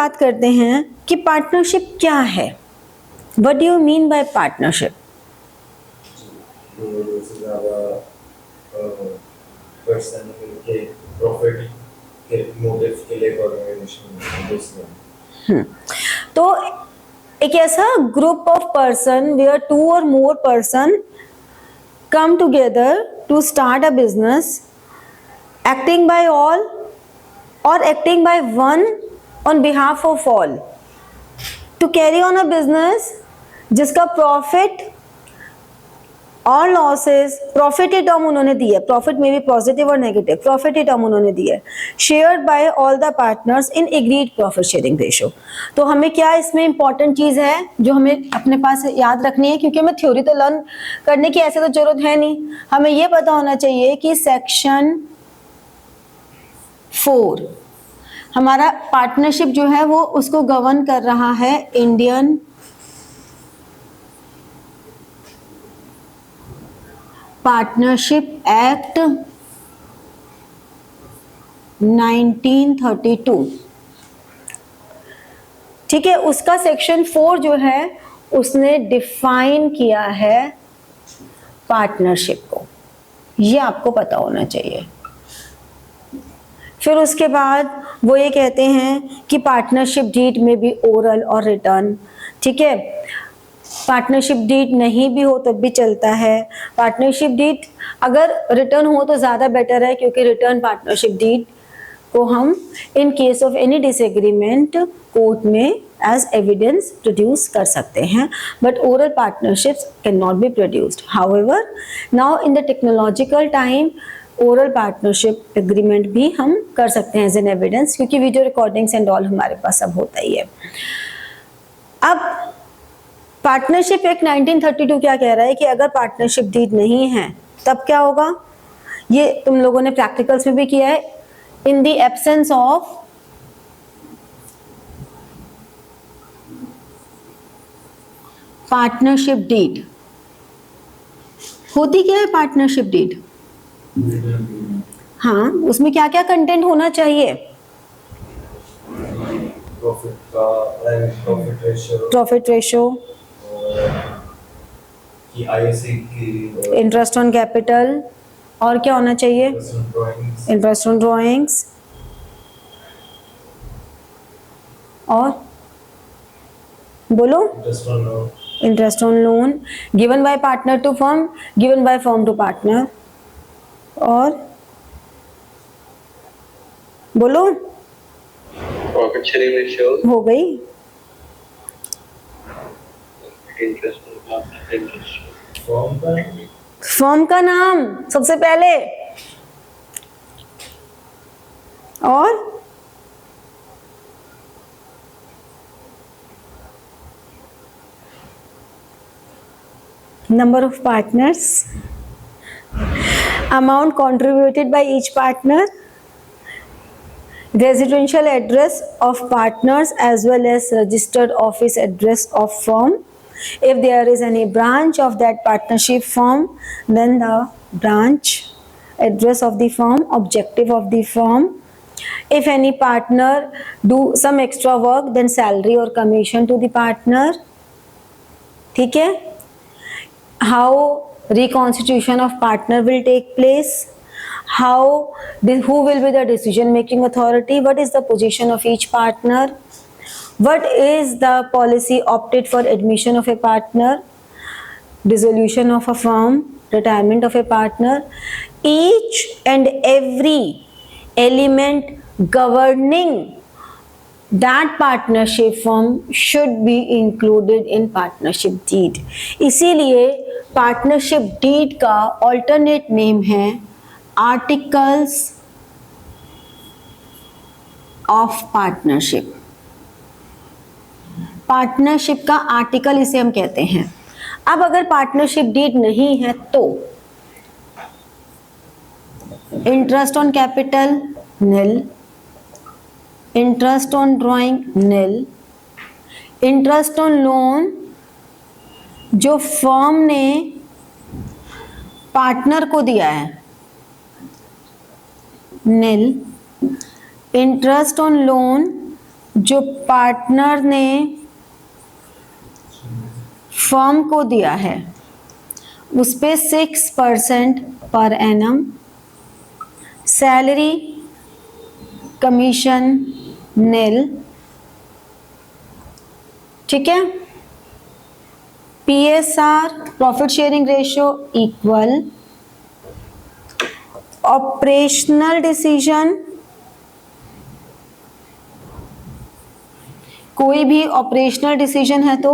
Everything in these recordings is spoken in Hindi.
बात करते हैं कि पार्टनरशिप क्या है। What do you mean by partnership? Person के प्रॉफिट के मोटिव के लिए ऑर्गेनाइजेशन। तो एक ऐसा group of person where 2 or more person come together to start a business, acting by all or acting by one on behalf of all to carry on a business जिसका प्रॉफिट और लॉसेस, प्रॉफिट ही टर्म उन्होंने दी है, प्रॉफिट में भी पॉजिटिव और नेगेटिव, प्रॉफिट ही टर्म उन्होंने दी है, shared by all the partners in agreed profit sharing ratio. तो हमें क्या इसमें इंपॉर्टेंट चीज है जो हमें अपने पास याद रखनी है, क्योंकि हमें थ्योरी तो लर्न करने की ऐसे तो जरूरत है नहीं, हमें ये पता होना चाहिए कि सेक्शन 4 हमारा पार्टनरशिप जो है वो उसको गवर्न कर रहा है इंडियन पार्टनरशिप एक्ट 1932। ठीक है, उसका सेक्शन 4 जो है उसने डिफाइन किया है पार्टनरशिप को, ये आपको पता होना चाहिए। फिर उसके बाद वो ये कहते हैं कि पार्टनरशिप डीड में भी ओरल और रिटर्न। ठीक है, पार्टनरशिप डीड नहीं भी हो तब भी चलता है। पार्टनरशिप डीड अगर रिटर्न हो तो ज़्यादा बेटर है, क्योंकि रिटर्न पार्टनरशिप डीड को हम इन case of any disagreement court में एज एविडेंस प्रोड्यूस कर सकते हैं, but oral partnerships can not be produced. However now in the technological time oral partnership agreement भी हम कर सकते हैं एज एन एविडेंस, क्योंकि वीडियो रिकॉर्डिंग्स एंड ऑल हमारे पास सब होता ही है। अब पार्टनरशिप एक्ट 1932 क्या कह रहा है कि अगर पार्टनरशिप डीड नहीं है तब क्या होगा, ये तुम लोगों ने प्रैक्टिकल्स में भी किया है। In the absence of partnership deed, होती क्या है पार्टनरशिप डीड? हाँ, उसमें क्या क्या कंटेंट होना चाहिए? Profit ratio, interest on capital, और क्या होना चाहिए? इंटरेस्ट ऑन ड्रॉइंग्स, और बोलो, interest on loan, given by partner to firm, given by firm to partner, और बोलो, प्रॉफिट शेयरिंग रेशियो हो गई। फर्म का नाम सबसे पहले, और number of partners, amount contributed by each partner, residential address of partners as well as registered office address of firm. If there is any branch of that partnership firm, then the branch address of the firm, objective of the firm. If any partner do some extra work, then salary or commission to the partner. ठीक है? How reconstitution of partner will take place, who will be the decision making authority, what is the position of each partner, what is the policy opted for admission of a partner, dissolution of a firm, retirement of a partner. Each and every element governing that partnership firm should be included in partnership deed. इसीलिए पार्टनरशिप डीड का ऑल्टरनेट नेम है आर्टिकल्स ऑफ पार्टनरशिप। पार्टनरशिप का आर्टिकल इसे हम कहते हैं। अब अगर पार्टनरशिप डीड नहीं है तो interest on capital nil, interest on drawing nil, interest on loan जो फर्म ने पार्टनर को दिया है निल, इंटरेस्ट ऑन लोन जो पार्टनर ने फर्म को दिया है उस पे 6% पर एनम सैलरी कमीशन नील, ठीक है। PSR profit sharing ratio equal, operational decision, कोई भी ऑपरेशनल डिसीजन है तो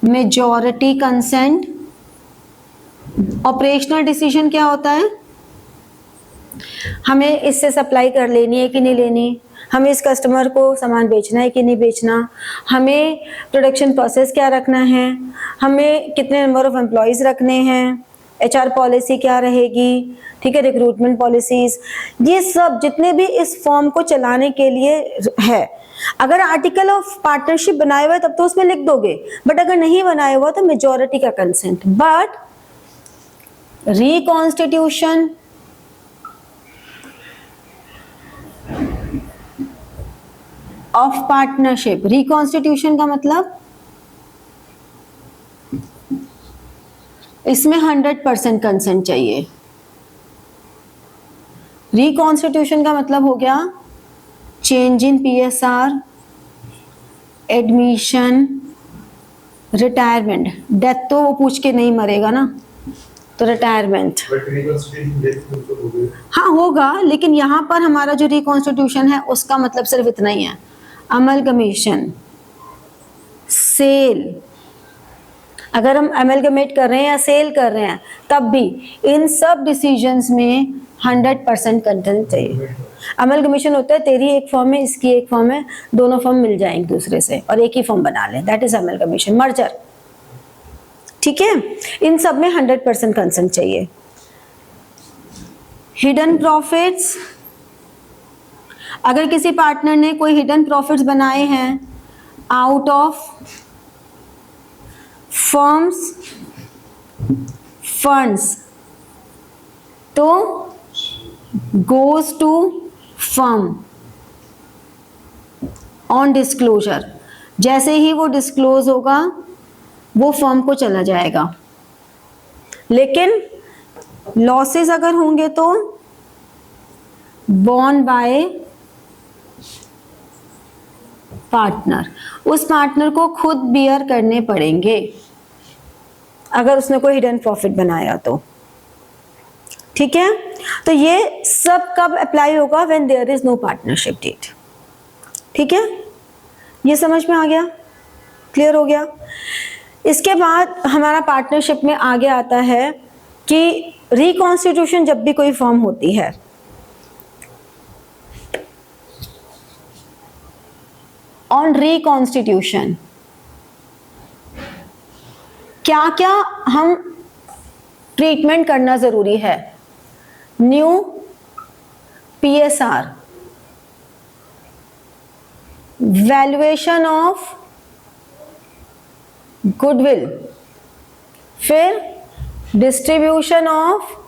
मेजॉरिटी कंसेंट। ऑपरेशनल डिसीजन क्या होता है? हमें इससे सप्लाई कर लेनी है कि नहीं लेनी, हमें इस कस्टमर को सामान बेचना है कि नहीं बेचना, हमें प्रोडक्शन प्रोसेस क्या रखना है, हमें कितने नंबर ऑफ एम्प्लॉयज़ रखने हैं, HR पॉलिसी क्या रहेगी, ठीक है, रिक्रूटमेंट पॉलिसीज, ये सब जितने भी इस फॉर्म को चलाने के लिए है। अगर आर्टिकल ऑफ पार्टनरशिप बनाए हुआ है तब तो उसमें लिख दोगे, बट अगर नहीं बनाया हुआ तो मेजॉरिटी का consent. But reconstitution of partnership, reconstitution का मतलब इसमें 100% कंसेंट चाहिए। रिकॉन्स्टिट्यूशन का मतलब हो गया change in PSR, admission, retirement. Death तो वो पूछ के नहीं मरेगा ना, तो रिटायरमेंट हाँ होगा, लेकिन यहाँ पर हमारा जो रिकॉन्स्टिट्यूशन है उसका मतलब सिर्फ इतना ही है। अमलगमेशन, सेल, अगर हम अमलगमेट कर रहे हैं या सेल कर रहे हैं तब भी इन सब डिसीजंस में 100% कंसेंट चाहिए। अमलगमेशन होता है तेरी एक फॉर्म है इसकी एक फॉर्म है, दोनों फॉर्म मिल जाएंगे दूसरे से और एक ही फॉर्म बना लें, दैट इज अमलगमेशन, मर्जर, ठीक है। इन सब में 100% कंसेंट चाहिए। हिडन प्रॉफिट्स, अगर किसी पार्टनर ने कोई हिडन प्रॉफिट्स बनाए हैं आउट ऑफ फर्म्स फंड्स तो goes to firm on disclosure, जैसे ही वो डिस्क्लोज होगा वो फर्म को चला जाएगा। लेकिन लॉसेस अगर होंगे तो बॉर्न बाय पार्टनर, उस पार्टनर को खुद बियर करने पड़ेंगे अगर उसने कोई हिडन प्रॉफिट बनाया तो, ठीक है। तो ये सब कब अप्लाई होगा? When there is no partnership date, ठीक है। ये समझ में आ गया, क्लियर हो गया। इसके बाद हमारा पार्टनरशिप में आगे आता है कि रिकॉन्स्टिट्यूशन जब भी कोई फॉर्म होती है, ऑन रिकॉन्स्टिट्यूशन क्या क्या हम ट्रीटमेंट करना जरूरी है? New PSR, valuation of goodwill, फिर distribution of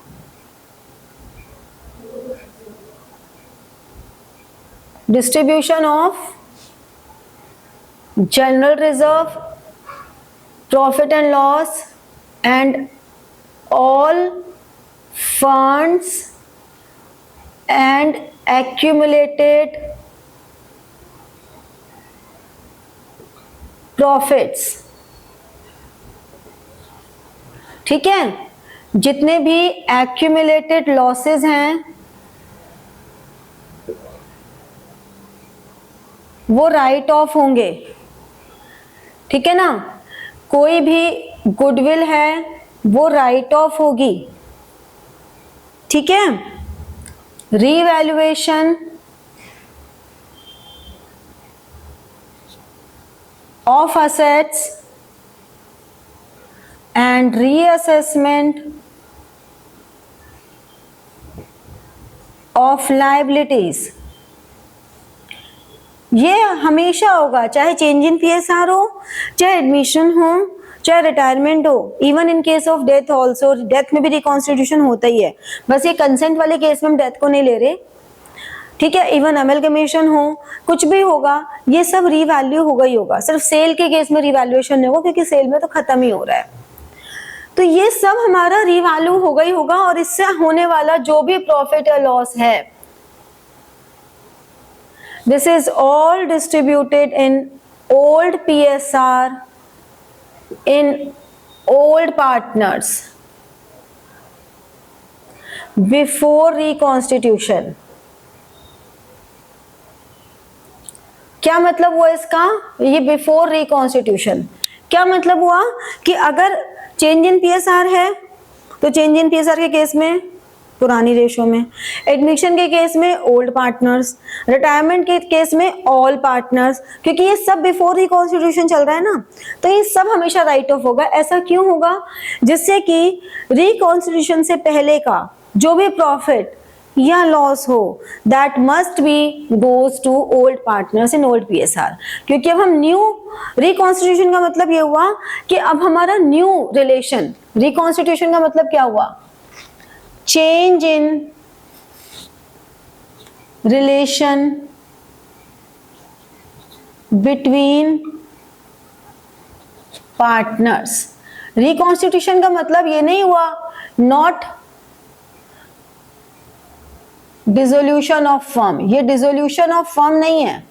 general reserve, profit and loss, and all funds and accumulated profits, ठीक है। जितने भी accumulated losses हैं वो राइट ऑफ होंगे, ठीक है ना। कोई भी गुडविल है वो राइट ऑफ होगी, ठीक है। Revaluation of assets and reassessment of liabilities, ये हमेशा होगा, चाहे चेंज इन PSR हो, चाहे एडमिशन हो, चाहे रिटायरमेंट हो, even in case of death also. Death में भी रिकॉन्स्टिट्यूशन होता ही है, बस ये कंसेंट वाले केस में हम डेथ को नहीं ले रहे। ठीक है, इवन अमेलगमेशन हो, कुछ भी होगा, ये सब रीवैल्यू होगा ही होगा। सिर्फ सेल के केस में रीवैल्यूएशन नहीं होगा, क्योंकि सेल में तो खत्म ही हो रहा है। तो ये सब हमारा रीवैल्यू होगा ही होगा, और इससे होने वाला जो भी प्रॉफिट या लॉस है, this is all distributed in old PSR, in old partners before reconstitution. क्या मतलब हुआ इसका, ये बिफोर रिकॉन्स्टिट्यूशन क्या मतलब हुआ कि अगर चेंज इन PSR है तो चेंज इन PSR के केस में पुरानी रेशो में, एडमिशन के केस में ओल्ड पार्टनर्स, रिटायरमेंट के केस में ऑल पार्टनर्स, क्योंकि ये सब बिफोर रिकॉन्स्टिट्यूशन चल रहा है ना, तो ये सब हमेशा राइट ऑफ होगा। ऐसा क्यों होगा, जिससे कि रिकॉन्स्टिट्यूशन से पहले का जो भी प्रॉफिट या लॉस हो, that must be goes to old partners in old PSR। क्योंकि अब हम न्यू रिकॉन्स्टिट्यूशन का मतलब ये हुआ कि अब हमारा न्यू रिलेशन, रिकॉन्स्टिट्यूशन का मतलब क्या हुआ, change in relation between partners. Reconstitution का मतलब ये नहीं हुआ नॉट डिसोल्यूशन ऑफ फर्म, ये डिसोल्यूशन ऑफ फर्म नहीं है,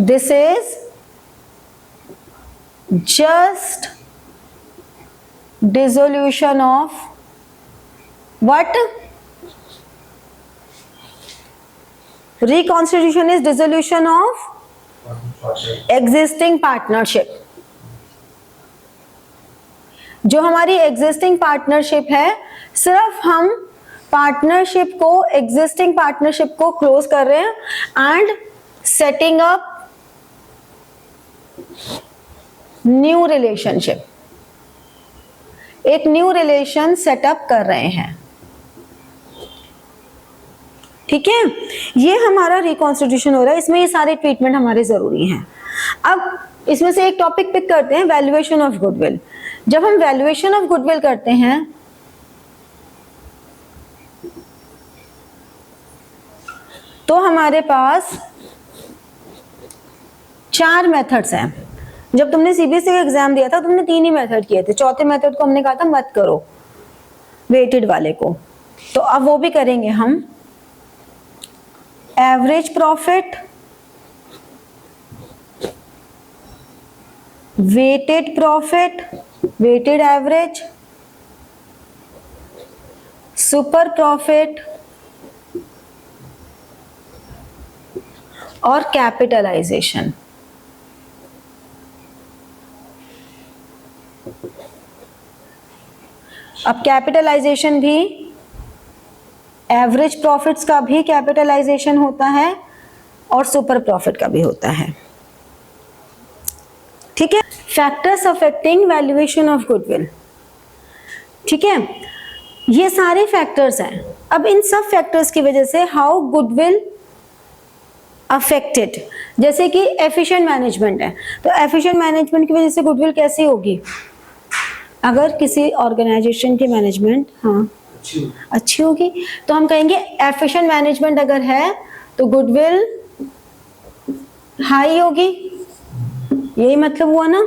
this is just dissolution of what? Reconstitution is dissolution of existing partnership। जो हमारी existing partnership है, सिर्फ हम पार्टनरशिप को, existing पार्टनरशिप को क्लोज कर रहे हैं and setting up new relationship, एक न्यू रिलेशन सेटअप कर रहे हैं। ठीक है, ये हमारा रिकॉन्स्टिट्यूशन हो रहा है, इसमें ये सारे ट्रीटमेंट हमारे जरूरी हैं। अब इसमें से एक टॉपिक पिक करते हैं, वैल्यूएशन ऑफ गुडविल। जब हम वैल्यूएशन ऑफ गुडविल करते हैं तो हमारे पास 4 मेथड्स हैं। जब तुमने CBSE का एग्जाम दिया था तुमने 3 ही मेथड किए थे, चौथे मेथड को हमने कहा था मत करो, वेटेड वाले को, तो अब वो भी करेंगे हम। Average profit, weighted profit, weighted average, super profit और कैपिटलाइजेशन। अब कैपिटलाइजेशन भी, एवरेज प्रॉफिट्स का भी कैपिटलाइजेशन होता है और सुपर प्रॉफिट का भी होता है। ठीक है, factors affecting valuation of goodwill. ठीक है, ये सारे फैक्टर्स हैं। अब इन सब फैक्टर्स की वजह से हाउ गुडविल अफेक्टेड, जैसे कि एफिशिएंट मैनेजमेंट है, तो एफिशिएंट मैनेजमेंट की वजह से गुडविल कैसी होगी, अगर किसी ऑर्गेनाइजेशन की मैनेजमेंट अच्छी होगी तो हम कहेंगे एफिशिएंट मैनेजमेंट अगर है तो गुडविल हाई होगी, यही मतलब हुआ ना।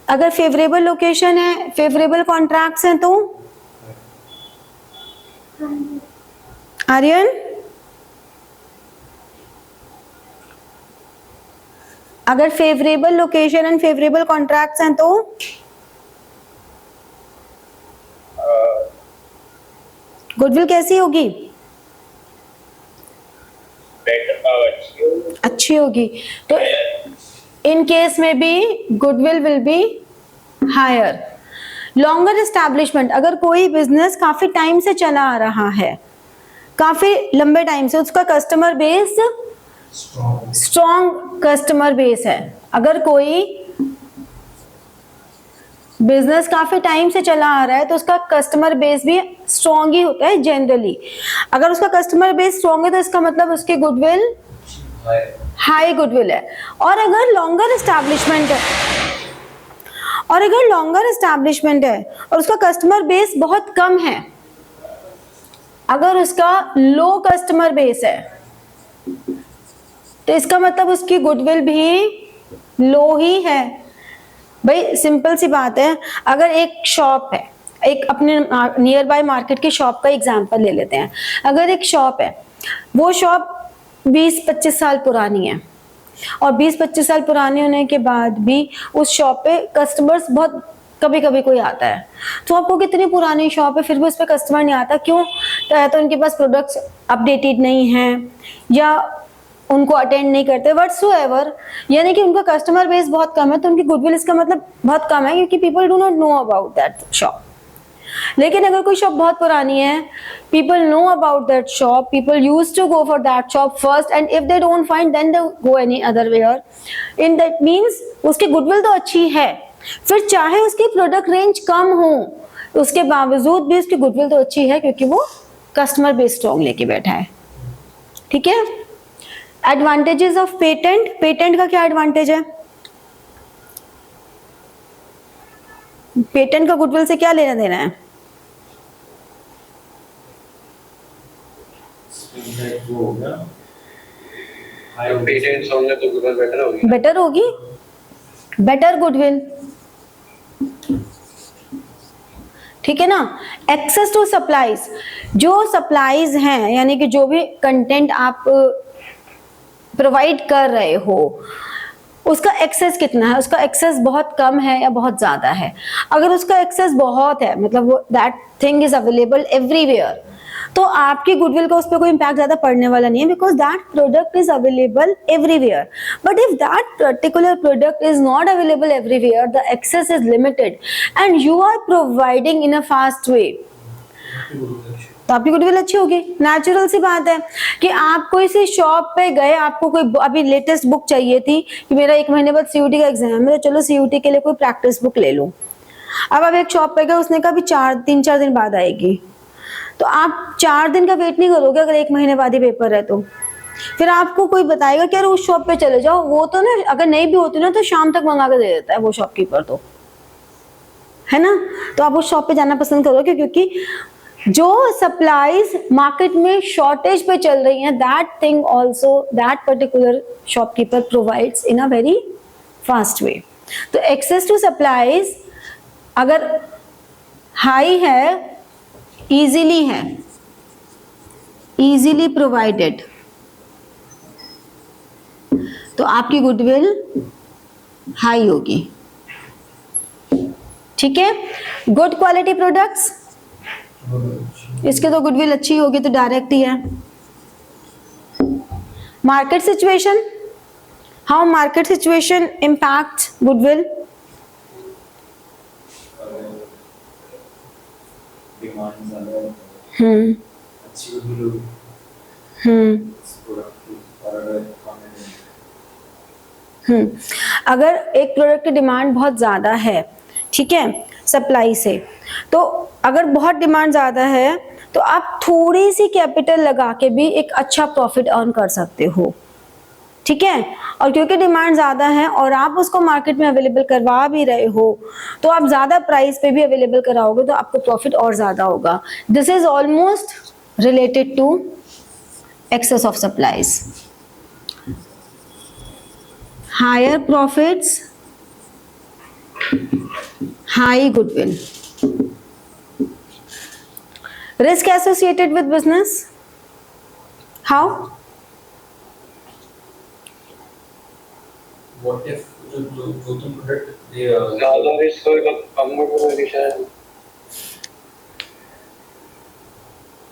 अगर फेवरेबल लोकेशन है, फेवरेबल कॉन्ट्रैक्ट्स हैं तो आर्यन, अगर favourable location and favourable contracts हैं तो गुडविल कैसी होगी, अच्छी होगी। तो इन केस में भी goodwill will be higher. Longer establishment, अगर कोई बिजनेस काफी टाइम से चला आ रहा है, काफी लंबे टाइम से, उसका customer base strong customer base है, अगर कोई बिजनेस काफी टाइम से चला आ रहा है तो उसका कस्टमर बेस भी स्ट्रॉन्ग ही होता है जनरली। अगर उसका कस्टमर बेस स्ट्रॉन्ग है तो इसका मतलब उसकी गुडविल हाई गुडविल है। और अगर लॉन्गर एस्टैब्लिशमेंट है और उसका कस्टमर बेस बहुत कम है, अगर उसका लो कस्टमर बेस है तो इसका मतलब उसकी गुडविल भी लो ही है। भाई सिंपल सी बात है, अगर एक शॉप है, एक अपने नियर बाय मार्केट की शॉप का एग्जांपल ले लेते हैं। अगर एक शॉप है, वो शॉप 20-25 साल पुरानी है और 20-25 साल पुराने होने के बाद भी उस शॉप पे कस्टमर्स बहुत कभी कभी कोई आता है, तो आपको कितनी पुरानी शॉप है फिर भी उस पर कस्टमर नहीं आता, क्यों? तो उनके पास प्रोडक्ट्स अपडेटेड नहीं है या उनको अटेंड नहीं करते व्हाटसोएवर, यानी कि उनका कस्टमर बेस बहुत कम है, तो उनकी गुडविल इसका मतलब बहुत कम है, क्योंकि people do not know about that shop. लेकिन अगर कोई शॉप बहुत पुरानी है, people know about that shop, people use to go for that shop first, and if they don't find then they go any other where, in that means उसकी गुडविल तो अच्छी है, फिर चाहे उसकी प्रोडक्ट रेंज कम हो उसके बावजूद भी उसकी गुडविल तो अच्छी है, क्योंकि वो कस्टमर बेस स्ट्रॉन्ग लेके बैठा है। ठीक है। एडवांटेजेस ऑफ पेटेंट, पेटेंट का क्या एडवांटेज है? पेटेंट का गुडविल से क्या लेना देना है? वो हो गया पेटेंट्स होंगे तो गुडविल बेटर होगी। बेटर होगी, बेटर गुडविल। ठीक है ना। एक्सेस टू सप्लाईज, जो सप्लाईज हैं यानी कि जो भी कंटेंट आप प्रोवाइड कर रहे हो उसका एक्सेस कितना है, उसका एक्सेस बहुत कम है या बहुत ज्यादा है। अगर उसका एक्सेस बहुत है, मतलब that thing is available everywhere, तो आपकी गुडविल का उस पर कोई इम्पैक्ट ज्यादा पड़ने वाला नहीं है, because that product is available everywhere. But if that particular product is not available everywhere, the access is limited and you are providing in a fast way, तो आपकी गुडविल अच्छी होगी। नेचुरल सी बात है कि आप कोई सी शॉप पे गए, आपको कोई अभी लेटेस्ट बुक चाहिए थी कि मेरा 1 महीने बाद सीयूटी का एग्जाम है, तो चलो सीयूटी के लिए कोई प्रैक्टिस बुक ले लूं। अब आप एक शॉप पे गए, उसने कहा भी 3-4 दिन बाद आएगी, तो आप 4 दिन का वेट नहीं करोगे अगर 1 महीने बाद ही पेपर है तो। फिर आपको कोई बताएगा कि यार उस शॉप पे चले जाओ, वो तो ना अगर नहीं भी होती ना तो शाम तक मंगा के दे देता है वो शॉपकीपर, तो है ना। तो आप उस शॉप पे जाना पसंद करोगे, क्योंकि जो सप्लाईज मार्केट में शॉर्टेज पे चल रही हैं, that thing also that particular shopkeeper provides in a very fast way. तो एक्सेस टू सप्लाईज अगर हाई है, इजीली है, इजीली प्रोवाइडेड, तो आपकी गुडविल हाई होगी। ठीक है। गुड क्वालिटी प्रोडक्ट्स, इसके तो गुडविल अच्छी होगी, तो डायरेक्ट ही है। Market situation, how market situation impact goodwill? Demand ज्यादा है, अच्छी गुडविल होगी प्रोडक्ट की, और अगर एक प्रोडक्ट की डिमांड बहुत ज़्यादा है, ठीक है, सप्लाई से, तो अगर बहुत डिमांड ज़्यादा है तो आप थोड़ी सी कैपिटल लगा के भी एक अच्छा प्रॉफिट अर्न कर सकते हो। ठीक है। और क्योंकि डिमांड ज़्यादा है और आप उसको मार्केट में अवेलेबल करवा भी रहे हो, तो आप ज़्यादा प्राइस पे भी अवेलेबल कराओगे तो आपको प्रॉफिट और ज़्यादा होगा। This is almost related to access of supplies. Higher profits, high goodwill. Risk associated with business, how? What if जो तुम प्रोडक्ट ज्यादा रिस्क होगा, कम होगा शायद।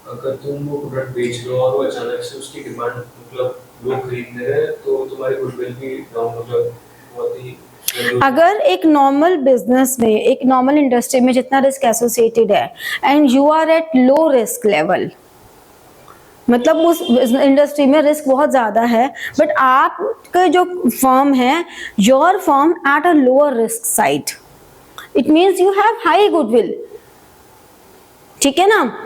अगर तुम वो प्रोडक्ट बेच लो और वो अचानक से उसकी डिमांड मतलब लोग खरीदने रहे, तो तुम्हारी गुडविल भी डाउन हो जाएगी बहुत ही। अगर एक नॉर्मल बिजनेस में, एक नॉर्मल इंडस्ट्री में जितना रिस्क एसोसिएटेड है and you are at low risk level, मतलब उस इंडस्ट्री में रिस्क बहुत ज्यादा है, बट आपका जो फर्म है, your firm at a lower risk side, it means you have high goodwill. ठीक है ना।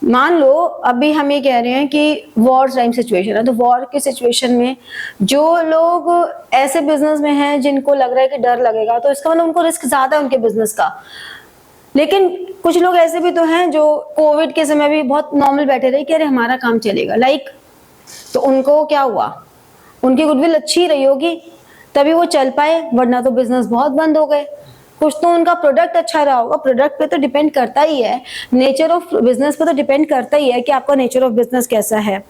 मान लो अभी हम ये कह रहे हैं कि वॉर टाइम सिचुएशन है, तो वॉर की सिचुएशन में जो लोग ऐसे बिजनेस में हैं जिनको लग रहा है कि डर लगेगा, तो इसका मतलब उनको रिस्क ज्यादा है उनके बिजनेस का। लेकिन कुछ लोग ऐसे भी तो हैं जो कोविड के समय भी बहुत नॉर्मल बैठे रहे कि अरे हमारा काम चलेगा, तो उनको क्या हुआ, उनकी गुडविल अच्छी रही होगी तभी वो चल पाए, वरना तो बिजनेस बहुत बंद हो गए। कुछ तो उनका प्रोडक्ट अच्छा रहा होगा, प्रोडक्ट पे तो डिपेंड करता ही है, नेचर ऑफ बिजनेस पे तो डिपेंड करता ही है कि आपका नेचर ऑफ बिजनेस कैसा है,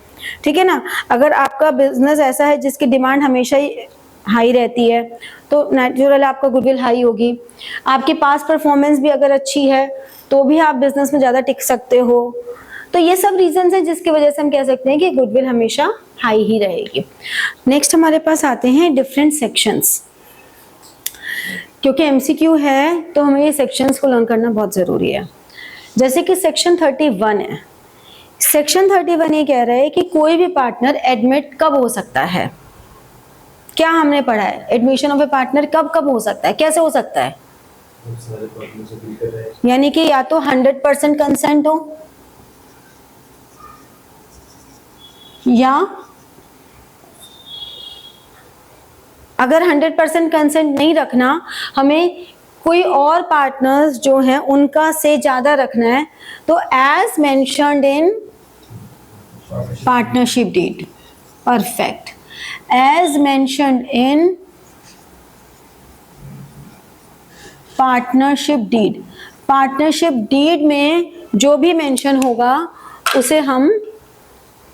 ठीक है ना। अगर आपका बिजनेस ऐसा है जिसकी डिमांड हमेशा ही हाई रहती है तो नेचुरल आपका गुडविल हाई होगी। आपकी पास परफॉर्मेंस भी अगर अच्छी है तो भी आप बिजनेस में ज़्यादा टिक सकते हो। तो ये सब रीजंस हैं जिसकी वजह से हम कह सकते हैं कि गुडविल हमेशा हाई ही रहेगी। नेक्स्ट हमारे पास आते हैं डिफरेंट सेक्शंस। क्योंकि एमसीक्यू है तो हमें ये सेक्शंस को लर्न करना बहुत ज़रूरी है। जैसे कि सेक्शन 31 है। सेक्शन 31 ये कह रहा है कि कोई भी पार्टनर एडमिट कब हो सकता है। क्या हमने पढ़ा है, एडमिशन ऑफ ए पार्टनर कब कब हो सकता है, कैसे हो सकता है, यानी कि या तो 100% कंसेंट हो या अगर 100% कंसेंट नहीं रखना, हमें कोई और पार्टनर्स जो हैं उनका से ज्यादा रखना है, तो as mentioned in partnership deed, perfect, as mentioned in partnership deed. Partnership deed में जो भी मेंशन होगा उसे हम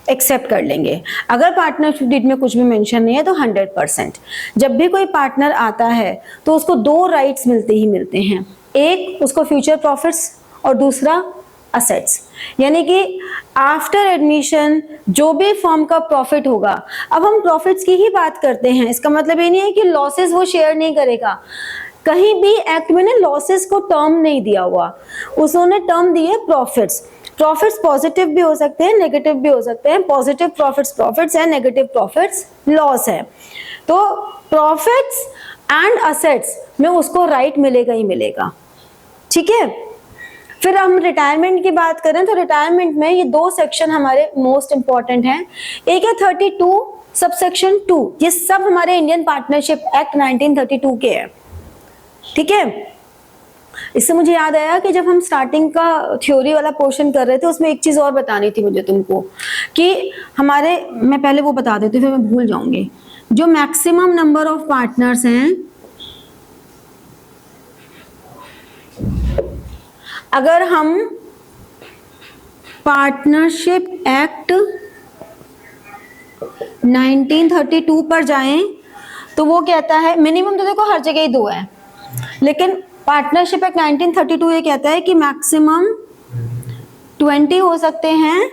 एक्सेप्ट कर लेंगे। अगर पार्टनरशिप डीड में कुछ भी मेंशन नहीं है तो 100%। जब भी कोई पार्टनर आता है तो उसको दो राइट्स मिलते ही मिलते हैं, एक उसको फ्यूचर प्रॉफिट्स और दूसरा असेट्स। यानी कि आफ्टर एडमिशन जो भी फर्म का प्रॉफिट होगा, अब हम प्रॉफिट्स की ही बात करते हैं, इसका मतलब ये नहीं है कि लॉसेस वो शेयर नहीं करेगा। कहीं भी एक्ट में ने लॉसेस को टर्म नहीं दिया हुआ, उसने टर्म दी है प्रॉफिट्स। प्रॉफिट्स पॉजिटिव भी हो सकते हैं, नेगेटिव भी हो सकते हैं। पॉजिटिव प्रॉफिट्स प्रॉफिट्स है, नेगेटिव प्रॉफिट्स लॉस है। तो प्रॉफिट्स एंड असेट्स में उसको राइट मिलेगा ही मिलेगा, ठीक है। फिर हम रिटायरमेंट की बात करें तो रिटायरमेंट में ये दो सेक्शन हमारे मोस्ट इंपॉर्टेंट हैं। एक है 32 सबसेक्शन 2, ये सब हमारे इंडियन पार्टनरशिप एक्ट 1932 के हैं, ठीक है। इससे मुझे याद आया कि जब हम स्टार्टिंग का थ्योरी वाला पोर्शन कर रहे थे उसमें एक चीज और बतानी थी मुझे तुमको, कि हमारे, मैं पहले वो बता देती हूँ फिर मैं भूल जाऊंगी। जो मैक्सिमम नंबर ऑफ पार्टनर्स हैं, अगर हम पार्टनरशिप एक्ट 1932 पर जाएं तो वो कहता है, मिनिमम तो देखो हर जगह ही 2 है, लेकिन पार्टनरशिप एक्ट 1932 ये कहता है कि मैक्सिमम 20 हो सकते हैं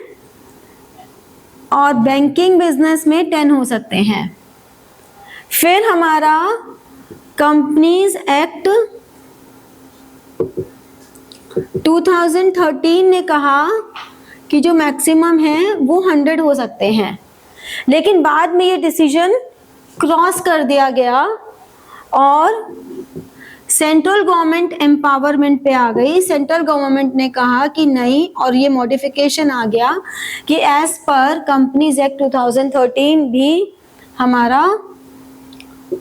और बैंकिंग बिजनेस में 10 हो सकते हैं। फिर हमारा कंपनीज एक्ट 2013 ने कहा कि जो मैक्सिमम है वो 100 हो सकते हैं, लेकिन बाद में ये डिसीजन क्रॉस कर दिया गया और सेंट्रल गवर्नमेंट एम्पावरमेंट पे आ गई। सेंट्रल गवर्नमेंट ने कहा कि नहीं, और ये मॉडिफिकेशन आ गया कि एज पर कंपनीज एक्ट 2013 भी हमारा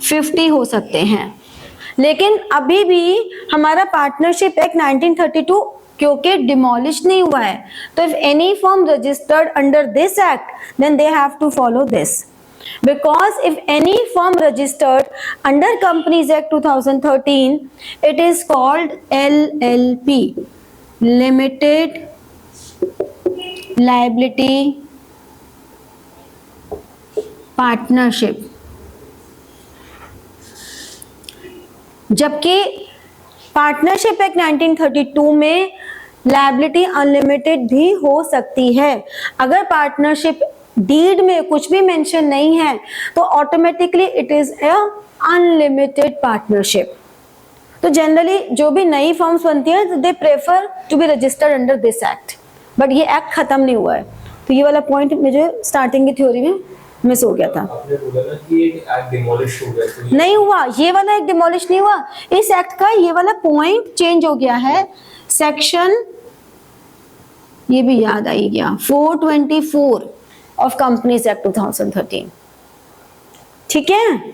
50 हो सकते हैं। लेकिन अभी भी हमारा पार्टनरशिप एक्ट 1932 क्योंकि डिमोलिश नहीं हुआ है, तो if any firm registered under this act then they have to follow this. Because if any firm registered under Companies Act 2013, it is called LLP, Limited Liability Partnership। जबकि पार्टनरशिप एक्ट 1932 में लायबिलिटी अनलिमिटेड भी हो सकती है। अगर पार्टनरशिप डीड में कुछ भी मेंशन नहीं है तो automatically it is a unlimited partnership. तो जनरली जो भी नई फर्म्स बनती है they prefer to be registered under this act, but ये एक्ट खत्म नहीं हुआ है। तो ये वाला पॉइंट मुझे स्टार्टिंग की थ्योरी में मिस हो गया था। आपने बोला ना कि एक एक्ट डिमोलिश हो गया, तो नहीं हुआ, ये वाला एक डिमोलिश नहीं हुआ, इस एक्ट का ये वाला पॉइंट चेंज हो गया है। सेक्शन, ये भी याद आई गया, 424 ऑफ कंपनीज एक्ट 2013, ठीक है।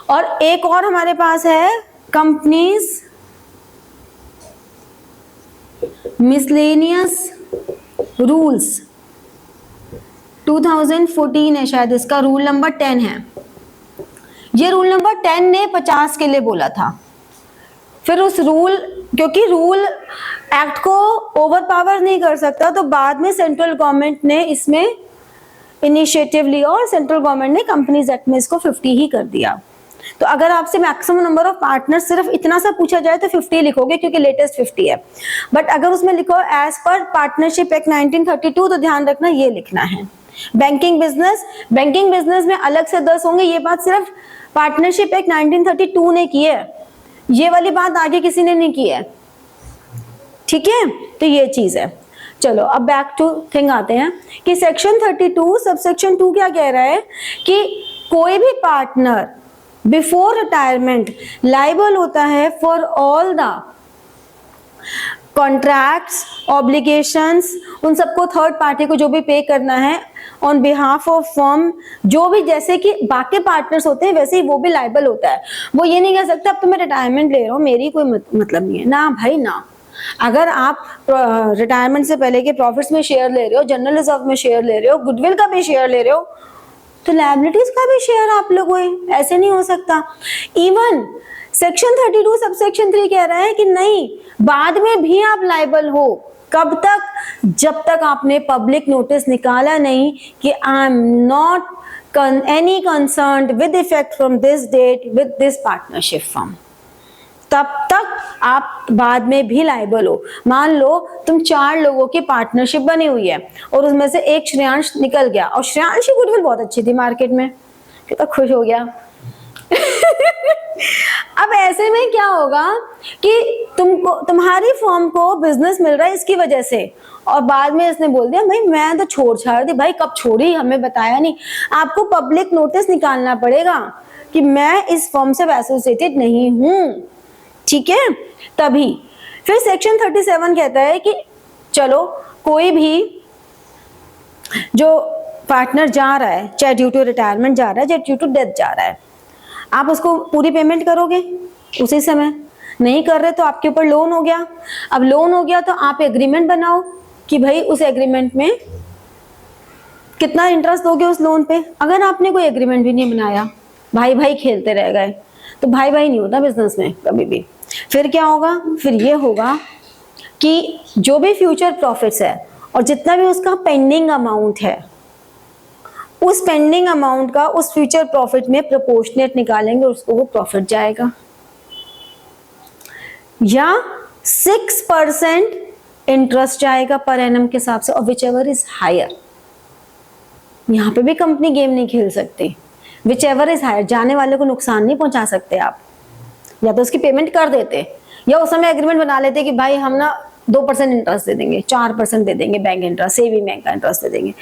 और एक और हमारे पास है कंपनीज मिसलेनियस रूल्स 2014 है शायद, इसका रूल नंबर 10 है। ये रूल नंबर 10 ने 50 के लिए बोला था। फिर उस रूल, क्योंकि रूल एक्ट को ओवर पावर नहीं कर सकता, तो बाद में सेंट्रल गवर्नमेंट ने इसमें इनिशिएटिव लिया और सेंट्रल गवर्नमेंट ने कंपनीज एक्ट में इसको 50 ही कर दिया। तो अगर आपसे मैक्सिमम नंबर ऑफ पार्टनर्स सिर्फ इतना सा पूछा जाए तो 50 लिखोगे, क्योंकि लेटेस्ट 50 है। बट अगर उसमें लिखो एज पर पार्टनरशिप एक्ट 1932, तो ध्यान रखना ये लिखना है। बैंकिंग बिजनेस में अलग से 10 होंगे। ये बात सिर्फ पार्टनरशिप एक्ट 1932 ने की है, ये वाली बात आगे किसी ने नहीं की है, ठीक है। तो ये चीज है। चलो अब बैक टू थिंग आते हैं कि सेक्शन 32 सबसेक्शन 2 क्या कह रहा है कि कोई भी पार्टनर बिफोर रिटायरमेंट लाइबल होता है for all the contracts, obligations, उन सबको थर्ड पार्टी को जो भी पे करना है ऑन बिहाफ ऑफ फर्म, जो भी जैसे कि बाकी पार्टनर्स होते हैं वैसे ही वो भी लाइबल होता है। वो ये नहीं कह सकता अब तो मैं रिटायरमेंट ले रहा हूँ, मेरी कोई मतलब नहीं है ना भाई ना। अगर आप रिटायरमेंट से पहले के प्रॉफिट्स में शेयर ले रहे हो, जनरल रिजर्व में शेयर ले रहे हो, गुडविल का भी शेयर ले रहे हो, तो लायबिलिटीज का भी शेयर आप लोग हो, ऐसे नहीं हो सकता। इवन सेक्शन 32 सबसेक्शन 3 कह रहा है कि नहीं, बाद में भी आप लायबल हो। कब तक? जब तक आपने पब्लिक नोटिस निकाला नहीं कि I am not any concerned with effect from this date with this partnership firm, तब तक आप बाद में भी लायबल हो। मान लो तुम 4 लोगों की पार्टनरशिप बनी हुई है और उसमें से एक श्रेयांश निकल गया, और श्रेयांश की गुडविल बहुत अच्छी थी मार्केट में, कितना खुश हो गया। अब ऐसे में क्या होगा कि तुमको, तुम्हारी फर्म को बिजनेस मिल रहा है इसकी वजह से, और बाद में इसने बोल दिया भाई मैं तो छोड़ छाड़ दी। भाई कब छोड़ी, हमें बताया नहीं। आपको पब्लिक नोटिस निकालना पड़ेगा कि मैं इस फर्म से एसोसिएटेड नहीं हूं, ठीक है, तभी। फिर सेक्शन 37 कहता है कि चलो कोई भी जो पार्टनर जा रहा है, चाहे ड्यू टू रिटायरमेंट जा रहा है, चाहे ड्यू टू डेथ जा रहा है, आप उसको पूरी पेमेंट करोगे उसी समय। नहीं कर रहे तो आपके ऊपर लोन हो गया। अब लोन हो गया तो आप एग्रीमेंट बनाओ कि भाई उस एग्रीमेंट में कितना इंटरेस्ट दोगे उस लोन पे। अगर आपने कोई एग्रीमेंट भी नहीं बनाया, भाई भाई खेलते रह गए, तो भाई भाई नहीं होता बिजनेस में कभी भी। फिर क्या होगा? फिर ये होगा कि जो भी फ्यूचर प्रॉफिट्स है और जितना भी उसका पेंडिंग अमाउंट है, उस पेंडिंग अमाउंट का उस फ्यूचर प्रॉफिट में प्रोपोर्शनेट निकालेंगे, उसको वो प्रॉफिट जाएगा। या 6% इंटरेस्ट जाएगा पर एनम के हिसाब से, और विच एवर इज हायर। यहां पे भी कंपनी गेम नहीं खेल सकती। विच एवर इज हायर, जाने वाले को नुकसान नहीं पहुंचा सकते आप। या तो उसकी पेमेंट कर देते, या उस समय एग्रीमेंट बना लेते कि भाई हम ना 2% इंटरेस्ट दे देंगे, 4% दे देंगे बैंक इंटरेस्ट, सेविंग बैंक का इंटरेस्ट दे देंगे,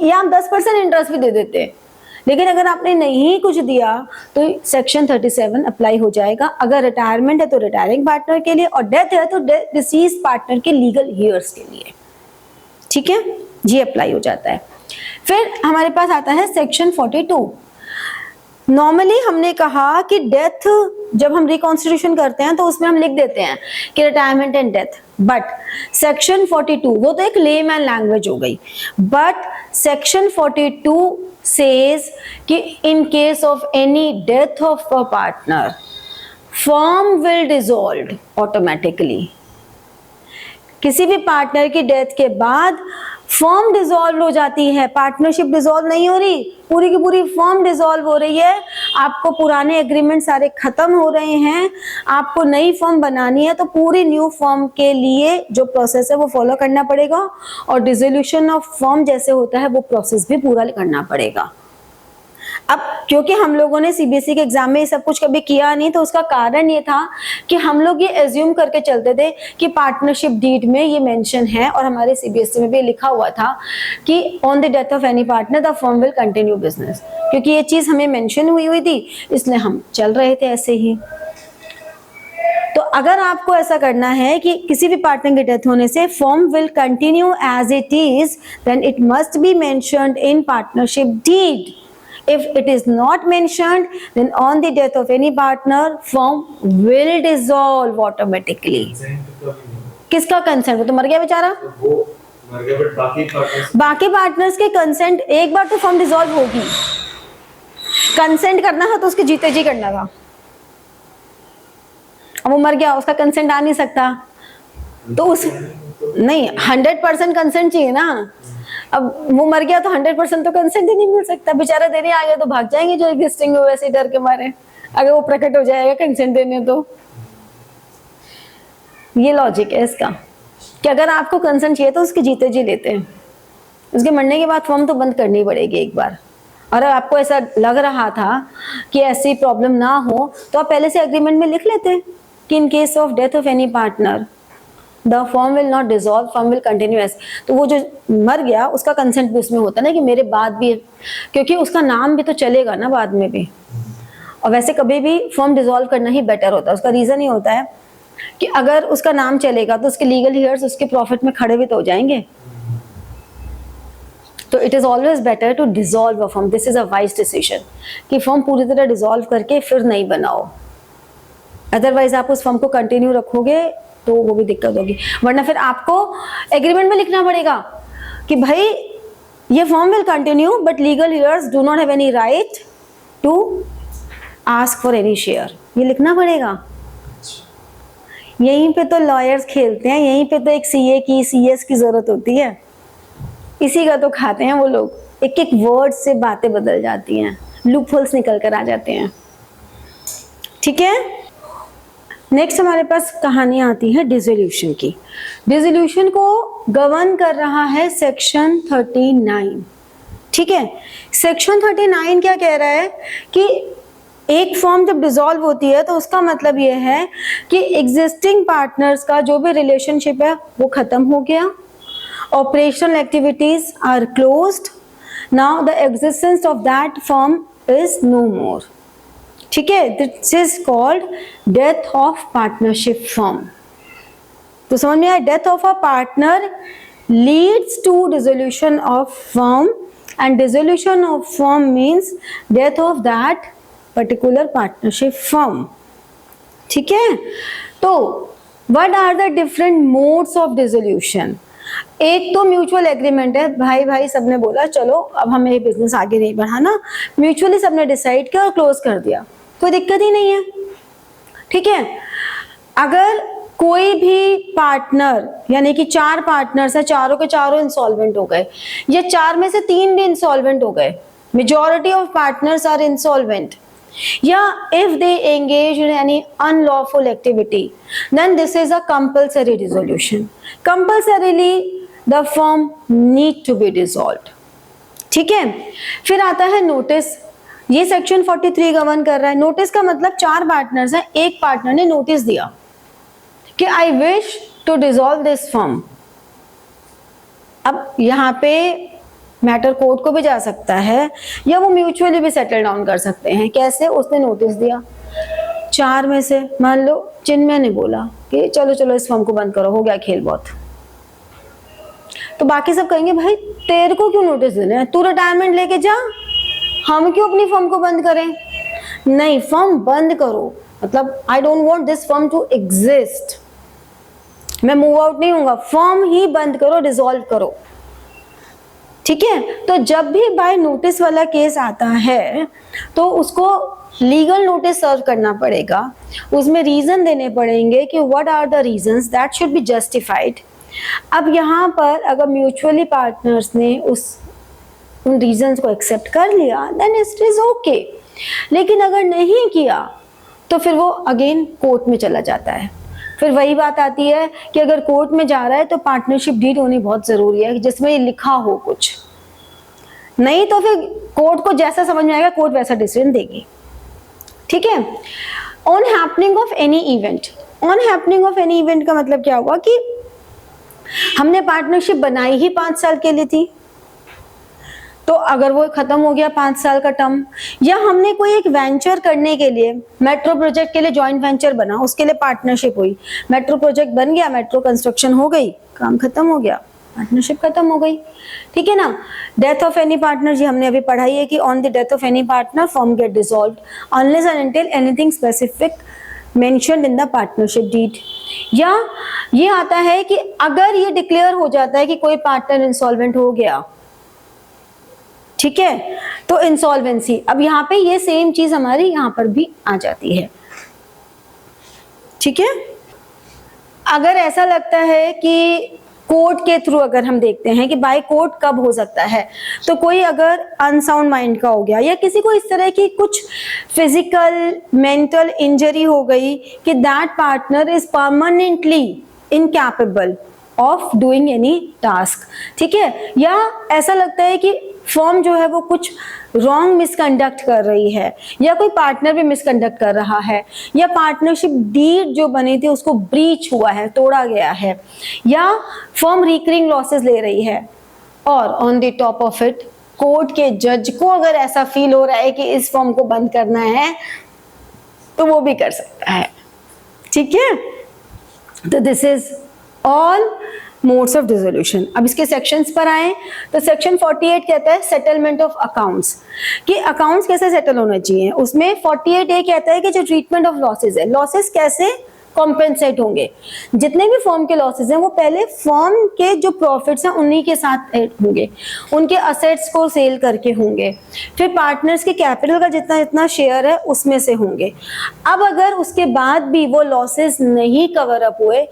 या हम 10% इंटरेस्ट भी दे देते। लेकिन अगर आपने नहीं कुछ दिया तो सेक्शन 37 अप्लाई हो जाएगा। अगर रिटायरमेंट है तो रिटायरिंग पार्टनर के लिए, और डेथ है तो डिसीज पार्टनर के लीगल ईयर्स के लिए, ठीक है, ये अप्लाई हो जाता है। फिर हमारे पास आता है सेक्शन 42। नॉर्मली हमने कहा कि डेथ जब हम रिकॉन्स्टिट्यूशन करते हैं तो उसमें हम लिख देते हैं कि retirement and death, but section 42 वो तो एक लेमैन लैंग्वेज हो गई, बट सेक्शन 42 सेज कि in case of any death of a partner, firm will dissolve automatically. किसी भी पार्टनर की डेथ के बाद फर्म डिसॉल्व हो जाती है, पार्टनरशिप डिसॉल्व नहीं हो रही, पूरी की पूरी फर्म डिसॉल्व हो रही है। आपको पुराने एग्रीमेंट सारे खत्म हो रहे हैं, आपको नई फर्म बनानी है, तो पूरी न्यू फर्म के लिए जो प्रोसेस है वो फॉलो करना पड़ेगा, और डिसोल्यूशन ऑफ फर्म जैसे होता है वो प्रोसेस भी पूरा करना पड़ेगा। अब क्योंकि हम लोगों ने सीबीएसई के एग्जाम में ये सब कुछ कभी किया नहीं, तो उसका कारण ये था कि हम लोग ये एज्यूम करके चलते थे कि पार्टनरशिप डीड में ये मेंशन है, और हमारे सीबीएसई में भी लिखा हुआ था कि on the death of any partner the firm will continue business. क्योंकि ये चीज हमें मेंशन हुई थी, इसलिए हम चल रहे थे ऐसे ही। तो अगर आपको ऐसा करना है कि किसी भी पार्टनर की डेथ होने से firm will continue as it is, then it must be mentioned in partnership deed. If it is not mentioned, then on the death of any partner, firm will dissolve automatically. किसका कंसेंट? वो तो मर गया बेचारा। तो वो मर गया, बट बाकी पार्टनर्स के कंसेंट, एक बार तो फर्म डिसॉल्व होगी। कंसेंट करना था तो उसके जीते जी करना था। अब वो मर गया, उसका कंसेंट आ नहीं सकता, तो उस नहीं 100% कंसेंट चाहिए ना। अब वो मर गया तो 100% तो कंसेंट ही नहीं मिल सकता। बेचारा देने आ गया तो भाग जाएंगे जो एग्जिस्टिंग है, वैसे डर के मारे, अगर वो प्रकट हो जाएगा कंसेंट देने तो। ये लॉजिक है इसका कि अगर आपको कंसेंट चाहिए तो उसके जीते जी लेते हैं, उसके मरने के बाद फॉर्म तो बंद करनी पड़ेगी एक बार। और अगर आपको ऐसा लग रहा था कि ऐसी प्रॉब्लम ना हो तो आप पहले से एग्रीमेंट में लिख लेते कि in case of death of any partner the firm will not dissolve, firm will continue as. तो वो जो मर गया उसका कंसेंट भी उसमें होता ना कि मेरे बाद भी, क्योंकि उसका नाम भी तो चलेगा ना बाद में भी। और वैसे कभी भी फर्म डिसॉल्व करना ही बेटर होता है। उसका रीजन ही होता है कि अगर उसका नाम चलेगा तो उसके लीगल हियर्स उसके प्रॉफिट में खड़े भी तो हो जाएंगे। तो it is always better to dissolve a firm. This is a wise decision कि फर्म पूरी तरह डिसॉल्व करके फिर नहीं बनाओ। अदरवाइज आप उस फर्म को कंटिन्यू रखोगे तो वो भी दिक्कत होगी, वरना फिर आपको एग्रीमेंट में लिखना पड़ेगा कि भाई ये firm will continue but legal heirs do not have any right to ask for any share. ये लिखना पड़ेगा। यहीं पे तो लॉयर्स खेलते हैं, यहीं पे तो एक सीए की सीएस की जरूरत होती है। इसी का तो खाते हैं वो लोग। एक एक वर्ड से बातें बदल जाती हैं, लूपहोल्स निकल कर आ जाते हैं। ठीक है, नेक्स्ट हमारे पास कहानी आती है डिसोल्यूशन की। डिसोल्यूशन को गवर्न कर रहा है सेक्शन 39। ठीक है, सेक्शन 39 क्या कह रहा है कि एक फर्म जब डिसॉल्व होती है तो उसका मतलब ये है कि एग्जिस्टिंग पार्टनर्स का जो भी रिलेशनशिप है वो खत्म हो गया, operational activities are closed, now the existence of that firm is no more. ठीक है, this is called death of partnership firm. तो समझ में आया, death of a partner leads to dissolution of firm and dissolution of firm means death of that particular partnership firm. ठीक है, तो what are the different modes of dissolution? एक तो म्यूचुअल एग्रीमेंट है, भाई भाई सबने बोला चलो अब हमें ये बिजनेस आगे नहीं बढ़ाना, म्यूचुअली सबने डिसाइड किया और क्लोज कर दिया, कोई दिक्कत ही नहीं है। ठीक है, अगर कोई भी पार्टनर यानी कि 4 पार्टनर्स हैं, चारों के चारों इंसॉल्वेंट हो गए, या 4 में से 3 भी इंसॉल्वेंट हो गए, majority of partners are insolvent, या if they engage in any unlawful activity, then this is a compulsory dissolution. Compulsorily the firm need to be dissolved. ठीक है, फिर आता है नोटिस। ये सेक्शन 43 गवर्न कर रहा है। नोटिस का मतलब 4 पार्टनर्स हैं, एक पार्टनर ने नोटिस दिया कि I wish to dissolve this firm. अब यहाँ पे मैटर कोर्ट को भी जा सकता है या वो म्यूचुअली भी सेटल डाउन कर सकते हैं। कैसे? उसने नोटिस दिया, 4 में से मान लो चिन्मय ने बोला कि चलो चलो इस फर्म को बंद करो, हो गया खेल बहुत, तो बाकी सब कहेंगे भाई तेरे को क्यों नोटिस देने हैं, तू रिटायरमेंट लेके जा, हम क्यों अपनी फर्म को बंद करें? नहीं, फर्म बंद करो, मतलब I don't want this firm to exist, मैं मूव आउट नहीं होऊंगा, फर्म ही बंद करो, डिसॉल्व करो। ठीक है, तो जब भी बाय नोटिस वाला केस आता है तो उसको लीगल नोटिस सर्व करना पड़ेगा, उसमें रीजन देने पड़ेंगे कि what are the reasons that should be justified. अब यहाँ पर अगर म्यूचुअली पार्टनर्स ने उन रीजंस को एक्सेप्ट कर लिया देन इट इज ओके, लेकिन अगर नहीं किया तो फिर वो अगेन कोर्ट में चला जाता है। फिर वही बात आती है कि अगर कोर्ट में जा रहा है तो पार्टनरशिप डीड होनी बहुत जरूरी है जिसमें ये लिखा हो कुछ, नहीं तो फिर कोर्ट को जैसा समझ में आएगा कोर्ट वैसा डिसीजन देगी। ठीक है, on happening of any event. On happening of any event का मतलब क्या हुआ कि हमने पार्टनरशिप बनाई ही 5 साल के लिए थी, तो अगर वो खत्म हो गया 5 साल का टर्म, या हमने कोई एक वेंचर करने के लिए मेट्रो प्रोजेक्ट के लिए जॉइंट वेंचर बना, उसके लिए पार्टनरशिप हुई, मेट्रो प्रोजेक्ट बन गया, मेट्रो कंस्ट्रक्शन हो गई, काम खत्म हो गया, पार्टनरशिप खत्म हो गई। ठीक है ना। डेथ ऑफ एनी पार्टनर, जी हमने अभी पढ़ाई है कि on the death of any partner firm get dissolved unless and until anything specific mentioned in the partnership deed. या ये आता है कि अगर ये डिक्लेयर हो जाता है कि कोई पार्टनर इंसॉल्वेंट हो गया, ठीक है, तो इंसॉल्वेंसी, अब यहाँ पे ये सेम चीज हमारी यहाँ पर भी आ जाती है, ठीक है। अगर ऐसा लगता है कि कोर्ट के थ्रू अगर हम देखते हैं कि बाय कोर्ट कब हो सकता है, तो कोई अगर अनसाउंड माइंड का हो गया या किसी को इस तरह की कुछ फिजिकल मेंटल इंजरी हो गई कि that partner is permanently incapable of doing any task, ठीक है, या ऐसा लगता है कि फर्म जो है वो कुछ रॉन्ग मिसकंडक्ट कर रही है, या कोई पार्टनर भी मिसकंडक्ट कर रहा है, या पार्टनरशिप डीड जो बनी थी उसको ब्रीच हुआ है, तोड़ा गया है, या फर्म रिकरिंग लॉसेस ले रही है, और on the top of it court के जज को अगर ऐसा फील हो रहा है कि इस फर्म को बंद करना है तो वो भी कर सकता है, ठीक है। तो this is all modes of dissolution. अब इसके सेक्शंस पर आए तो सेक्शन 48 कहता है सेटलमेंट ऑफ अकाउंट्स, कि अकाउंट्स कैसे सेटल होने चाहिए। उसमें 48 ये कहता है कि जो ट्रीटमेंट ऑफ लॉसेज है, लॉसेज कैसे कॉम्पेंसेट होंगे। जितने भी फर्म के लॉसेज हैं वो पहले फर्म के जो प्रॉफिट्स हैं उन्हीं के साथ ऐड होंगे, उनके असेट्स को सेल करके होंगे, फिर पार्टनर्स के कैपिटल का जितना जितना शेयर है उसमें से होंगे। अब अगर उसके बाद भी वो लॉसेज नहीं कवर अप हुए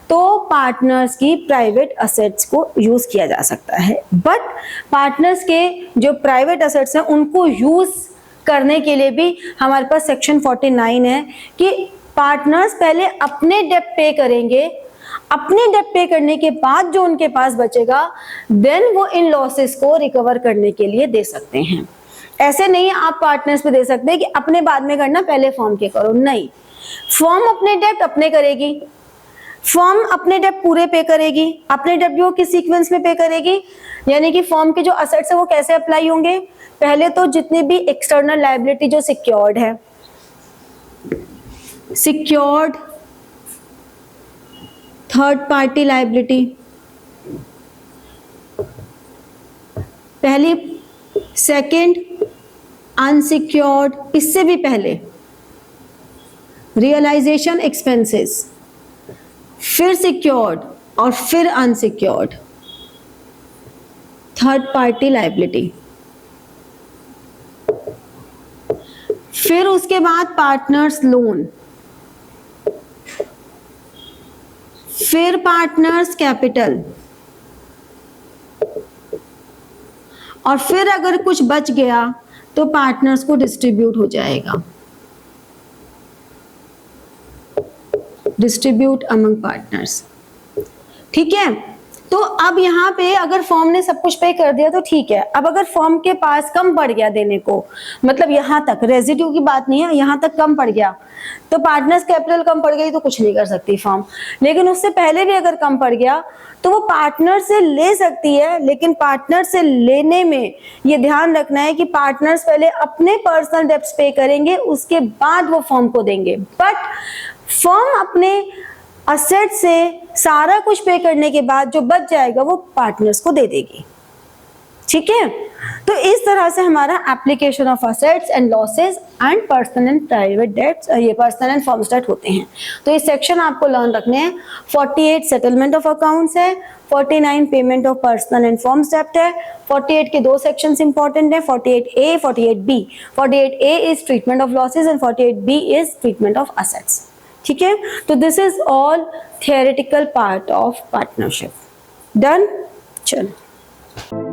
तो पार्टनर्स की प्राइवेट असेट्स को यूज किया जा सकता है। बट पार्टनर्स के जो प्राइवेट असेट्स हैं उनको यूज करने के लिए भी हमारे पास सेक्शन 49 है कि पार्टनर्स पहले अपने डेब्ट पे करेंगे, अपने डेब्ट पे करने के बाद जो उनके पास बचेगा देन वो इन लॉसेस को रिकवर करने के लिए दे सकते हैं। ऐसे नहीं आप पार्टनर्स पे दे सकते हैं कि अपने बाद में करना, पहले फर्म के करो, नहीं। फर्म अपने डेब्ट अपने करेगी, फर्म अपने डेब्ट पूरे पे करेगी, अपने डेब्ट वो किस सीक्वेंस में पे करेगी, यानी कि फर्म के जो असेट्स है वो कैसे अप्लाई होंगे। पहले तो जितनी भी एक्सटर्नल लायबिलिटी जो सिक्योर्ड है, सिक्योर्ड थर्ड पार्टी लायबिलिटी पहली, सेकंड अनसिक्योर्ड, इससे भी पहले रियलाइजेशन एक्सपेंसेस, फिर सिक्योर्ड और फिर अनसिक्योर्ड थर्ड पार्टी लायबिलिटी, फिर उसके बाद पार्टनर्स लोन, फिर पार्टनर्स कैपिटल, और फिर अगर कुछ बच गया तो पार्टनर्स को डिस्ट्रीब्यूट हो जाएगा, डिस्ट्रीब्यूट अमंग पार्टनर्स, ठीक है। तो अब यहाँ पे अगर फर्म ने सब कुछ पे कर दिया तो ठीक है। अब अगर फर्म के पास कम पड़ गया देने को, मतलब यहाँ तक रेजिड्यू की बात नहीं है, यहाँ तक कम पड़ गया तो पार्टनर्स कैपिटल कम पड़ गई तो कुछ नहीं कर सकती फर्म। लेकिन उससे पहले भी अगर कम पड़ गया तो वो पार्टनर से ले सकती है, लेकिन पार्टनर से लेने में ये ध्यान रखना है कि पार्टनर्स पहले अपने पर्सनल डेब्ट्स पे करेंगे, उसके बाद वो फर्म को देंगे। बट फर्म अपने असेट से सारा कुछ पे करने के बाद जो बच जाएगा वो पार्टनर्स को दे देगी, ठीक है। तो इस तरह से हमारा application of assets and losses and personal and private debts, ये पर्सनल एंड फर्म्स डेट होते हैं। तो ये सेक्शन आपको लर्न रखने हैं। 48 सेटलमेंट ऑफ अकाउंट्स है, 49 payment of personal and firm's debt है। 48 के दो सेक्शंस इंपॉर्टेंट है, 48A 48B। 48A is treatment of losses and 48B is treatment of assets, ठीक है। तो this is all theoretical part of partnership. Done, चलो।